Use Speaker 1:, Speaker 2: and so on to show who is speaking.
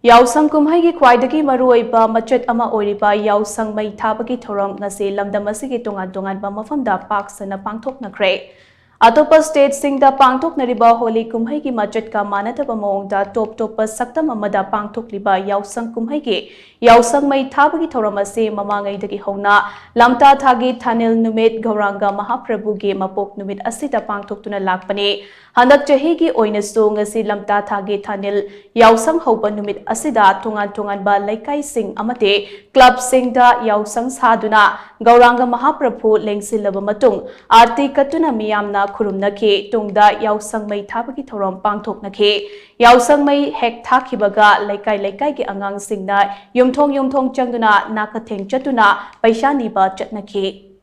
Speaker 1: ꯌꯥꯎꯁꯪ ꯀꯨꯝꯍꯩꯒꯤ ꯈ꯭ꯋꯥꯏꯗꯒꯤ ꯃꯔꯨꯑꯣꯏꯕ ꯃꯆꯠ ꯑꯃ ꯑꯣꯏꯔꯤꯕ ꯌꯥꯎꯁꯪ ꯃꯩ ꯊꯥꯕꯒꯤ ꯊꯧꯔꯝ ꯉꯁꯤ ꯂꯝꯗꯝ ꯑꯁꯤꯒꯤ ꯇꯣꯉꯥꯟ-ꯇꯣꯉꯥꯟꯕ ꯃꯐꯝꯗ ꯄꯥꯛ ꯁꯟꯅ ꯄꯥꯡꯊꯣꯛꯅꯈ꯭ꯔꯦ꯫ ꯑꯇꯣꯞꯄ ꯁ꯭ꯇꯦꯠꯁꯤꯡꯗ ꯄꯥꯡꯊꯣꯛꯅꯔꯤꯕ ꯍꯣꯂꯤ ꯀꯨꯝꯍꯩꯒꯤ ꯃꯆꯠꯀ ꯃꯥꯟꯅꯗꯕ ꯃꯑꯣꯡꯗ ꯇꯣꯞ-ꯇꯣꯞꯄ ꯁꯛꯇꯝ ꯑꯃꯗ ꯄꯥꯡꯊꯣꯛꯂꯤꯕ ꯌꯥꯎꯁꯪ ꯀꯨꯝꯍꯩꯒꯤ ꯌꯥꯎꯁꯪ ꯃꯩ ꯊꯥꯕꯒꯤ ꯊꯧꯔꯝ ꯑꯁꯤ ꯃꯃꯥꯡꯉꯩꯗꯒꯤ ꯍꯧꯅ ꯂꯝꯇꯥ ꯊꯥꯒꯤ ꯊꯥꯅꯤꯜ ꯅꯨꯃꯤꯠ ꯒꯧꯔꯥꯡꯒ ꯃꯍꯥꯄ꯭ꯔꯚꯨꯒꯤ ꯃꯄꯣꯛ ꯅꯨꯃꯤꯠ ꯑꯁꯤꯗ ꯄꯥꯡꯊꯣꯛꯇꯨꯅ ꯂꯥꯛꯄꯅꯤ꯫ ꯍꯟꯗꯛ ꯆꯍꯤꯒꯤ ꯑꯣꯏꯅꯁꯨ ꯉꯁꯤ ꯂꯝꯇꯥ ꯊꯥꯒꯤ ꯊꯥꯅꯤꯜ ꯌꯥꯎꯁꯪ ꯍꯧꯕ ꯅꯨꯃꯤꯠ ꯑꯁꯤꯗ ꯇꯣꯉꯥꯟ-ꯇꯣꯉꯥꯟꯕ ꯂꯩꯀꯥꯏꯁꯤꯡ ꯑꯃꯗꯤ ꯀ꯭ꯂꯕꯁꯤꯡꯗ ꯌꯥꯎꯁꯪ ꯁꯥꯗꯨꯅ ꯒꯧꯔꯥꯡꯒ ꯃꯍꯥꯄ꯭ꯔꯚꯨ ꯂꯦꯡꯁꯤꯜꯂꯕ ꯃꯇꯨꯡ ꯑꯥꯔꯇꯤ ꯀꯠꯇꯨꯅ ꯃꯤꯌꯥꯝꯅ ꯈꯨꯔꯨꯝꯅꯈꯤ꯫ ꯇꯨꯡꯗ ꯌꯥꯎꯁꯪ ꯃꯩ ꯊꯥꯕꯒꯤ ꯊꯧꯔꯝ ꯄꯥꯡꯊꯣꯛꯅꯈꯤ꯫ ꯌꯥꯎꯁꯪ ꯃꯩ ꯍꯦꯛ ꯊꯥꯈꯤꯕꯒ ꯂꯩꯀꯥꯏ-ꯂꯩꯀꯥꯏꯒꯤ ꯑꯉꯥꯡꯁꯤꯡꯅ ꯌꯨꯝꯊꯣꯡ-ꯌꯨꯝꯊꯣꯡ ꯆꯪꯗꯨꯅ ꯅꯥꯀꯊꯦꯡ ꯆꯠꯇꯨꯅ ꯄꯩꯁꯥ ꯅꯤꯕ ꯆꯠꯅꯈꯤ꯫